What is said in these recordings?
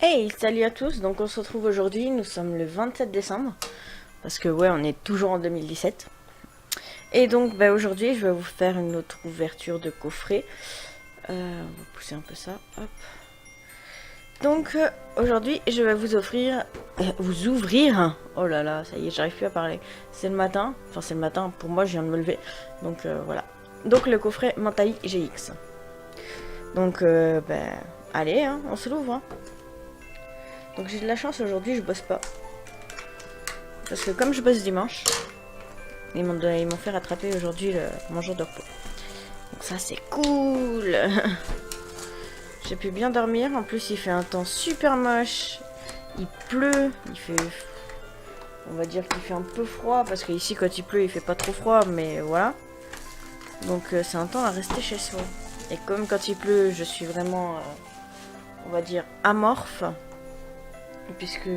Hey, salut à tous, donc on se retrouve aujourd'hui, nous sommes le 27 décembre, parce que ouais, on est toujours en 2017. Et donc aujourd'hui, je vais vous faire une autre ouverture de coffret. On va pousser un peu ça, hop. Donc aujourd'hui, je vais vous ouvrir, oh là là, ça y est, j'arrive plus à parler. C'est le matin, enfin c'est le matin, pour moi je viens de me lever, donc voilà. Donc le coffret Mentai GX. Donc allez, hein, on se l'ouvre. Hein. Donc j'ai de la chance aujourd'hui, je bosse pas. Parce que comme je bosse dimanche, ils m'ont fait rattraper aujourd'hui mon jour de repos. Donc ça c'est cool. J'ai pu bien dormir. En plus il fait un temps super moche. Il pleut. Il fait... On va dire qu'il fait un peu froid. Parce qu'ici quand il pleut il fait pas trop froid. Mais voilà. Donc c'est un temps à rester chez soi. Et comme quand il pleut je suis vraiment... on va dire amorphe. Puisque...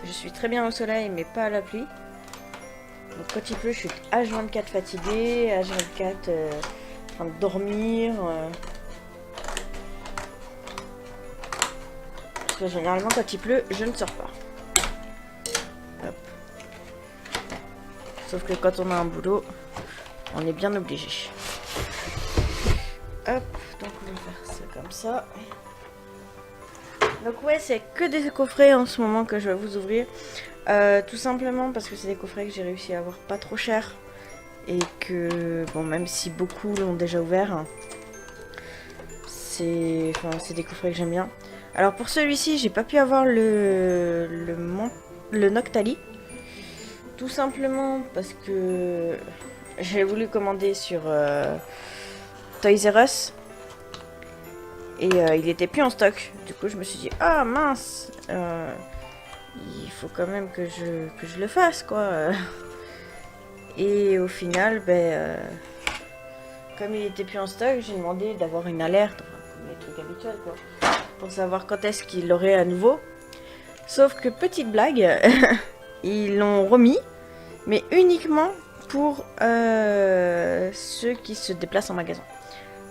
je suis très bien au soleil mais pas à la pluie. Donc quand il pleut, je suis H24 fatiguée, H24 en train de dormir. Parce que généralement quand il pleut, je ne sors pas. Hop. Sauf que quand on a un boulot, on est bien obligé. Hop, donc on va faire ça comme ça. Donc ouais, c'est que des coffrets en ce moment que je vais vous ouvrir. Tout simplement parce que c'est des coffrets que j'ai réussi à avoir pas trop cher. Et que, bon, même si beaucoup l'ont déjà ouvert, c'est des coffrets que j'aime bien. Alors pour celui-ci, j'ai pas pu avoir le Noctali. Tout simplement parce que j'ai voulu commander sur Toys R Us. Et il était plus en stock. Du coup, je me suis dit, ah mince, il faut quand même que je le fasse, quoi. Et au final, comme il était plus en stock, j'ai demandé d'avoir une alerte, enfin, comme les trucs habituels, quoi, pour savoir quand est-ce qu'il l'aurait à nouveau. Sauf que, petite blague, ils l'ont remis, mais uniquement pour ceux qui se déplacent en magasin.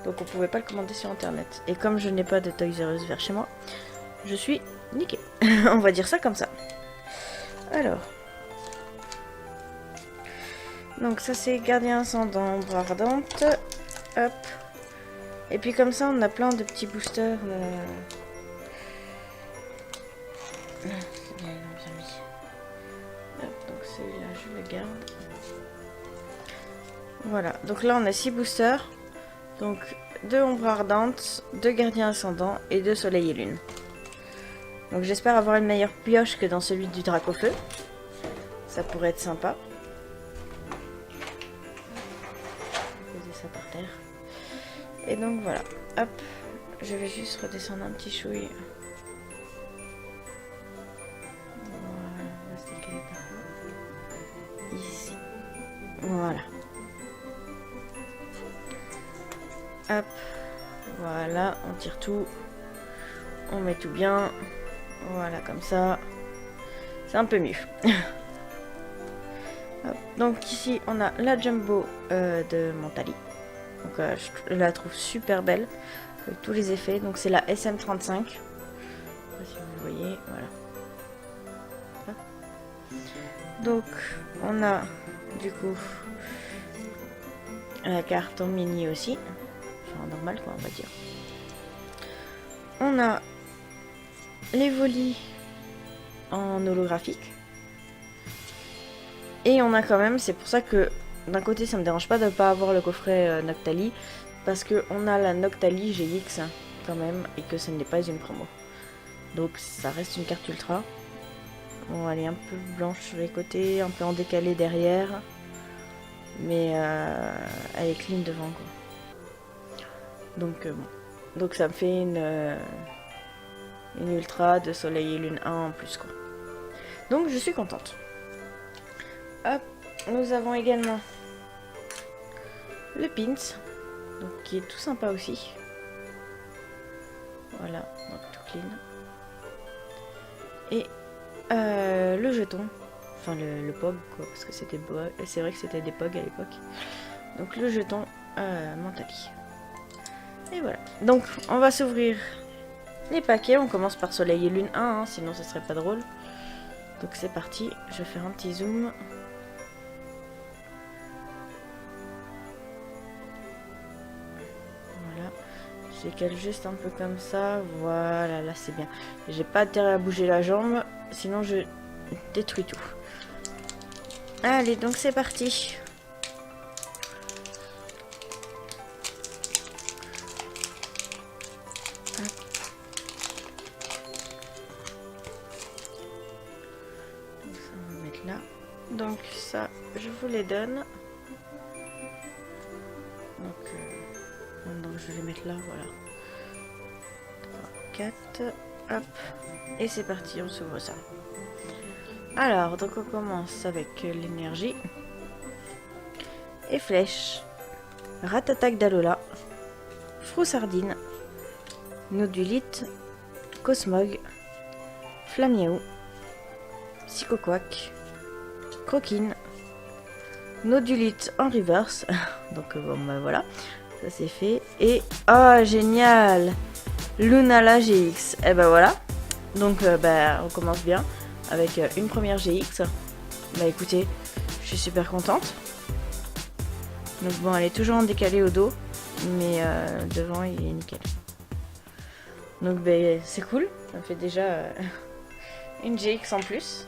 Donc on pouvait pas le commander sur internet. Et comme je n'ai pas de Toys R Us vers chez moi, je suis niquée. On va dire ça comme ça. Alors. Donc ça c'est Gardien Ascendant, Ombre Ardente. Hop. Et puis comme ça on a plein de petits boosters. C'est bien mis. Hop, donc celui-là je le garde. Voilà, donc là on a 6 boosters. Donc 2 Ombre Ardente, 2 Gardiens Ascendants et 2 Soleil et Lune. Donc j'espère avoir une meilleure pioche que dans celui du Dracofeu. Ça pourrait être sympa. Poser ça par terre. Et donc voilà. Hop. Je vais juste redescendre un petit chouille. Voilà. Ici. Voilà. Hop. Voilà. On tire tout. On met tout bien. Voilà, comme ça. C'est un peu mieux. Hop. Donc ici, on a la Jumbo de Mentali. Donc je la trouve super belle. Avec tous les effets. Donc c'est la SM35. Je sais pas si vous voyez. Voilà. Hop. Donc on a du coup la carte en mini aussi. Enfin normal quoi on va dire. On a les volis en holographique. Et on a quand même, c'est pour ça que d'un côté ça me dérange pas de ne pas avoir le coffret Noctali. Parce que on a la Noctali GX quand même et que ce n'est pas une promo. Donc ça reste une carte ultra. Bon, elle est un peu blanche sur les côtés, un peu en décalé derrière. Mais elle est clean devant quoi. Donc bon. Donc ça me fait une ultra de soleil et lune 1 en plus quoi. Donc je suis contente. Hop, nous avons également le pins, donc qui est tout sympa aussi. Voilà, donc tout clean. Et le jeton, enfin le POG quoi, parce que c'était c'est vrai que c'était des POG à l'époque. Donc le jeton Mentali. Et voilà. Donc on va s'ouvrir les paquets. On commence par Soleil et Lune 1, hein, sinon ce serait pas drôle. Donc c'est parti, je vais faire un petit zoom. Voilà, je décale juste un peu comme ça. Voilà, là c'est bien. J'ai pas intérêt à bouger la jambe, sinon je détruis tout. Allez, donc c'est parti. Là. Donc ça, je vous les donne. Donc je vais les mettre là, voilà. 3, 4, hop. Et c'est parti, on s'ouvre ça. Alors, donc on commence avec l'énergie. Et flèche. Ratatak d'Alola. Froussardine. Nodulite. Cosmog. Flamiaou. Psychoquack. Croquine, Nodulite en reverse, donc bon bah voilà, ça c'est fait, et oh génial, Lunala GX, et ben voilà, donc on commence bien avec une première GX, bah écoutez, je suis super contente, donc bon elle est toujours en décalé au dos, mais devant il est nickel, donc bah, c'est cool, ça fait déjà une GX en plus.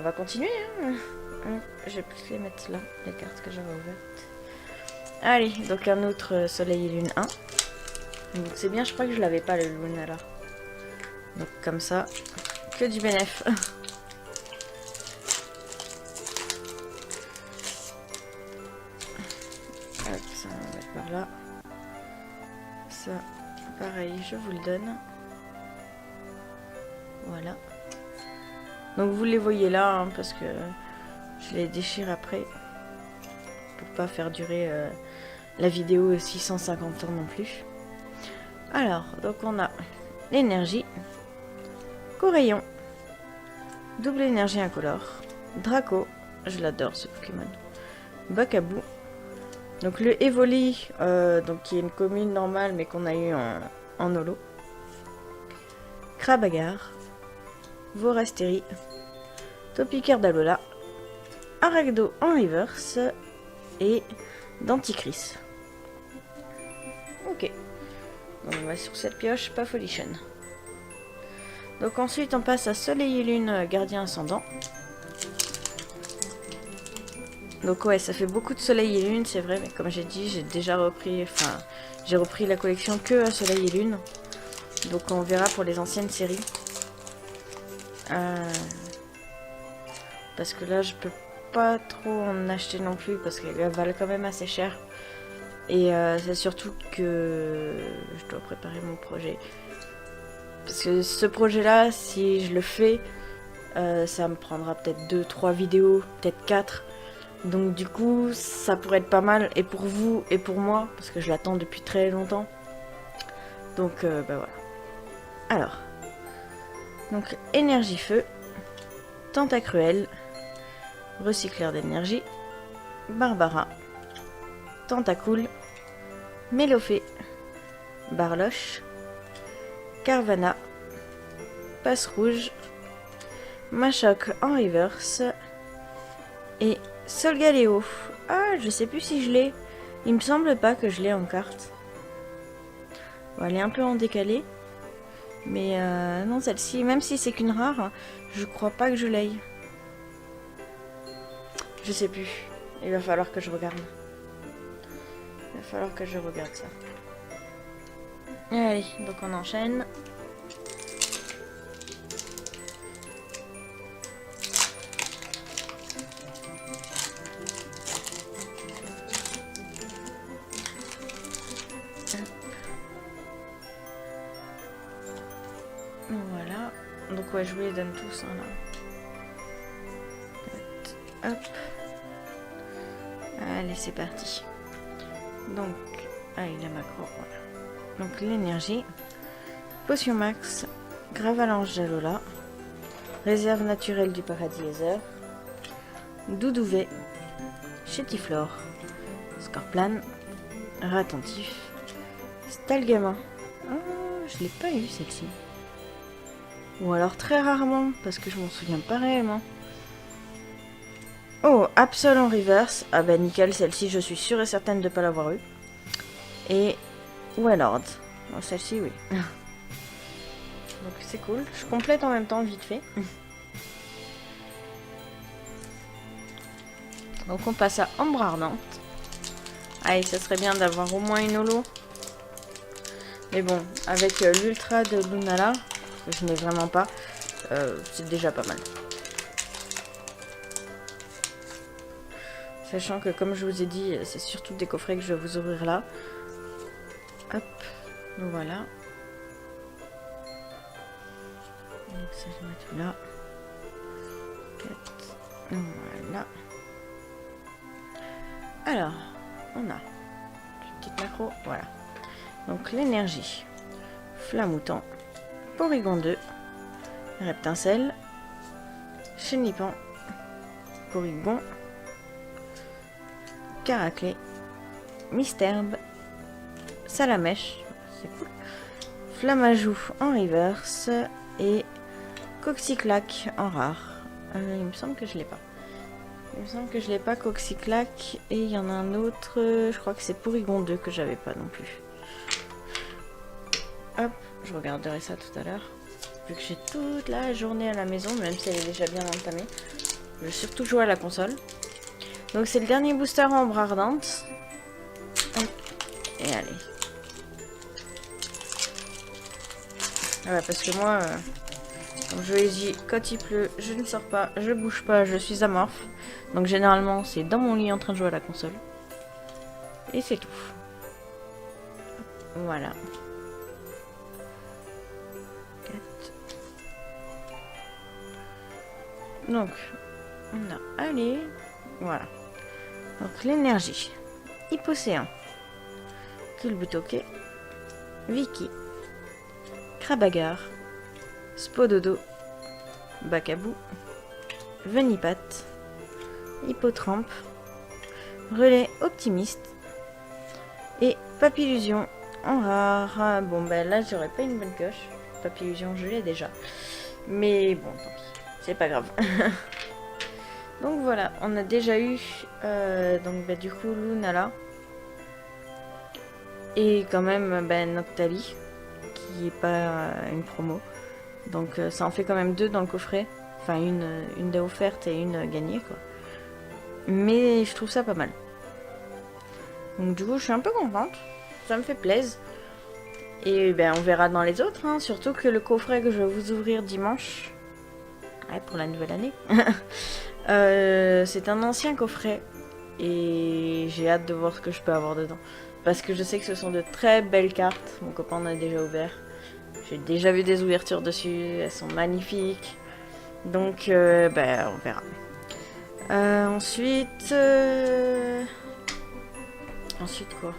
On va continuer, hein. Je vais plus les mettre là, les cartes que j'avais ouvertes. Allez, donc un autre Soleil et Lune 1. Donc c'est bien, je crois que je l'avais pas le Luna là. Donc comme ça, que du bénéf. Hop, ça on va mettre par là. Ça, pareil, je vous le donne. Voilà. Donc vous les voyez là, hein, parce que je les déchire après. Pour pas faire durer la vidéo 650 ans non plus. Alors, donc on a l'énergie. Corayon. Double énergie incolore. Draco. Je l'adore ce Pokémon. Bakabou. Donc le Evoli, donc qui est une commune normale mais qu'on a eu en holo. Crabagar. Vorasteri, Topiqueur d'Alola, Aragdo en reverse et Denticris. Ok. Donc on va sur cette pioche, pas folichon. Donc ensuite on passe à Soleil et Lune, Gardien Ascendant. Donc ouais, ça fait beaucoup de Soleil et Lune, c'est vrai, mais comme j'ai dit, j'ai déjà repris, j'ai repris la collection que à Soleil et Lune. Donc on verra pour les anciennes séries. Parce que là je peux pas trop en acheter non plus parce qu'elles valent quand même assez cher et c'est surtout que je dois préparer mon projet parce que ce projet là si je le fais ça me prendra peut-être 2-3 vidéos, peut-être 4, donc du coup ça pourrait être pas mal et pour vous et pour moi parce que je l'attends depuis très longtemps, donc voilà. Alors donc énergie feu, Tentacruel, recycleur d'énergie, Barbara, Tentacool, Mélofée, Barloche, Carvana, Passe Rouge, Machoc en reverse et Solgaleo. Ah, je sais plus si je l'ai. Il me semble pas que je l'ai en carte. Bon, elle est un peu en décalé. Mais non, celle-ci, même si c'est qu'une rare, je crois pas que je l'aie. Je sais plus. Il va falloir que je regarde. Il va falloir que je regarde ça. Allez, donc on enchaîne. Voilà. Donc ouais, je vous les donne tous, hein, là. Hop. Allez, c'est parti. Donc, il a macro, voilà. Donc l'énergie, potion max, gravalanche d'Alola, réserve naturelle du paradis Ether, Doudouvet, Chétiflore, Scorplan, Ratentif, Stalgamin. Oh, Je l'ai pas eu celle-ci. Ou alors très rarement, parce que je m'en souviens pas réellement. Oh, Absol en reverse. Ah bah nickel, celle-ci je suis sûre et certaine de ne pas l'avoir eu. Et Wellord. Oh, celle-ci oui. Donc c'est cool. Je complète en même temps vite fait. Donc on passe à Ombre Ardente. Allez, ça serait bien d'avoir au moins une holo. Mais bon, avec l'ultra de Lunala, que je n'ai vraiment pas, c'est déjà pas mal. Sachant que comme je vous ai dit, c'est surtout des coffrets que je vais vous ouvrir là. Hop, voilà. Donc ça je mets tout là. 4, voilà. Alors, on a une petite macro, voilà. Donc l'énergie, Flamoutant, Porygon 2, Reptincelle, Chenipan, Porygon, Caraclé, Misterbe, Salamèche, c'est cool, Flamajou en reverse et Coxyclac en rare. Il me semble que je l'ai pas. Il me semble que je l'ai pas, Coxyclac, et il y en a un autre, je crois que c'est Porygon 2 que j'avais pas non plus. Hop, je regarderai ça tout à l'heure. Vu que j'ai toute la journée à la maison, même si elle est déjà bien entamée. Je vais surtout jouer à la console. Donc c'est le dernier booster en Ombre Ardente. Hop, et allez. Ah ouais, parce que moi, comme je vous l'ai dit, quand il pleut, je ne sors pas, je bouge pas, je suis amorphe. Donc généralement, c'est dans mon lit en train de jouer à la console. Et c'est tout. Voilà. 4. Donc, on a allez, voilà. Donc l'énergie. Hypocéan. Culbutoke. Vicky. Crabagar. Spododo. Bacabou. Venipat. Hippotrampe. Relais optimiste. Et Papillusion en rare. Bon ben là j'aurais pas une bonne coche. Papillusion je l'ai déjà. Mais bon tant pis. C'est pas grave. Donc voilà, on a déjà eu donc bah, du coup Lunala. Et quand même Noctali. Qui est pas une promo. Donc ça en fait quand même 2 dans le coffret. Enfin une des offertes et une gagnée quoi. Mais je trouve ça pas mal. Donc du coup je suis un peu contente. Ça me fait plaisir. Et ben on verra dans les autres. Hein. Surtout que le coffret que je vais vous ouvrir dimanche. Ouais, pour la nouvelle année. C'est un ancien coffret. Et j'ai hâte de voir ce que je peux avoir dedans. Parce que je sais que ce sont de très belles cartes. Mon copain en a déjà ouvert. J'ai déjà vu des ouvertures dessus. Elles sont magnifiques. Donc ben on verra. Ensuite... Ensuite quoi?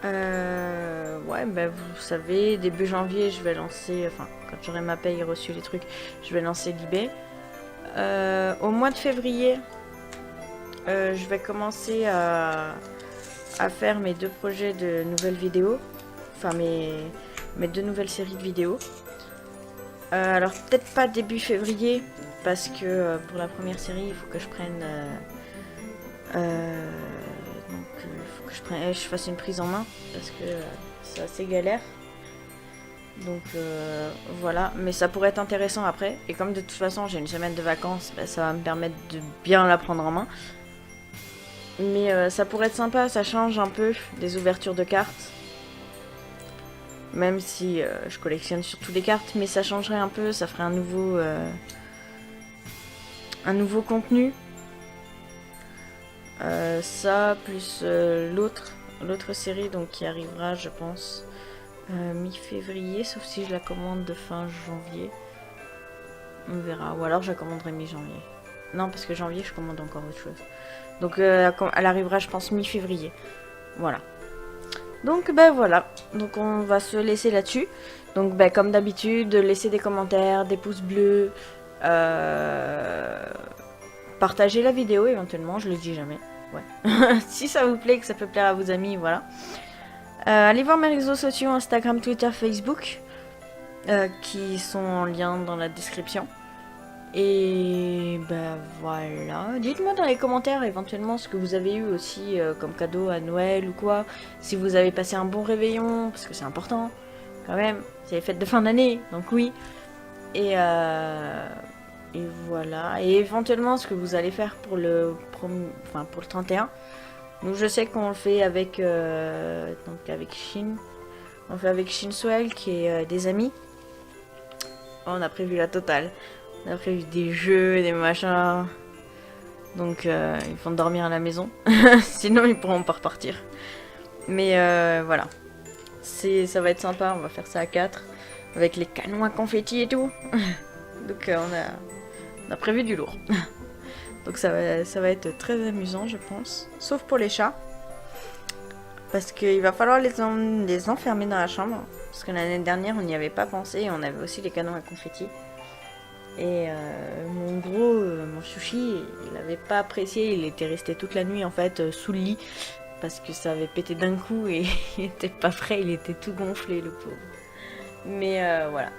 Ouais, ben vous savez, début janvier, je vais lancer, enfin, quand j'aurai ma paye et reçu les trucs, je vais lancer l'eBay. Au mois de février, je vais commencer à faire mes 2 projets de nouvelles vidéos. Enfin, mes 2 nouvelles séries de vidéos. Alors, peut-être pas début février, parce que pour la première série, il faut que je prenne... je fasse une prise en main parce que c'est assez galère. Donc voilà, mais ça pourrait être intéressant après. Et comme de toute façon j'ai une semaine de vacances, bah, ça va me permettre de bien la prendre en main. Mais ça pourrait être sympa, ça change un peu des ouvertures de cartes. Même si je collectionne surtout des cartes, mais ça changerait un peu, ça ferait un nouveau contenu. Ça plus l'autre série donc qui arrivera je pense mi-février, sauf si je la commande de fin janvier, on verra, ou alors je la commanderai mi-janvier. Non, parce que janvier je commande encore autre chose, donc elle arrivera je pense mi-février. Voilà, donc ben voilà, donc on va se laisser là-dessus. Donc ben comme d'habitude, laissez des commentaires, des pouces bleus, partagez la vidéo éventuellement, je le dis jamais. Ouais. Si ça vous plaît, que ça peut plaire à vos amis, voilà. Allez voir mes réseaux sociaux, Instagram, Twitter, Facebook, qui sont en lien dans la description. Et ben voilà, dites-moi dans les commentaires éventuellement ce que vous avez eu aussi comme cadeau à Noël ou quoi. Si vous avez passé un bon réveillon, parce que c'est important quand même, c'est les fêtes de fin d'année, donc oui. Et voilà, et éventuellement ce que vous allez faire pour pour le 31. Donc je sais qu'on le fait avec donc avec Shin. On le fait avec Shinswell qui est des amis. On a prévu la totale. On a prévu des jeux, des machins. Donc ils vont dormir à la maison. Sinon ils pourront pas repartir. Mais voilà. Ça va être sympa, on va faire ça à 4. Avec les canons à confetti et tout. Donc on a prévu du lourd. Donc ça va être très amusant je pense. Sauf pour les chats. Parce qu'il va falloir les enfermer dans la chambre. Parce que l'année dernière on n'y avait pas pensé. On avait aussi les canons à confetti. Et mon chouchi, il avait pas apprécié, il était resté toute la nuit en fait sous le lit parce que ça avait pété d'un coup et il était pas frais, il était tout gonflé le pauvre. Mais voilà.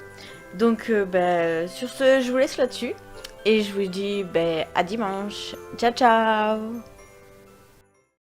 Donc bah, sur ce, je vous laisse là-dessus et je vous dis bah, à dimanche. Ciao ciao.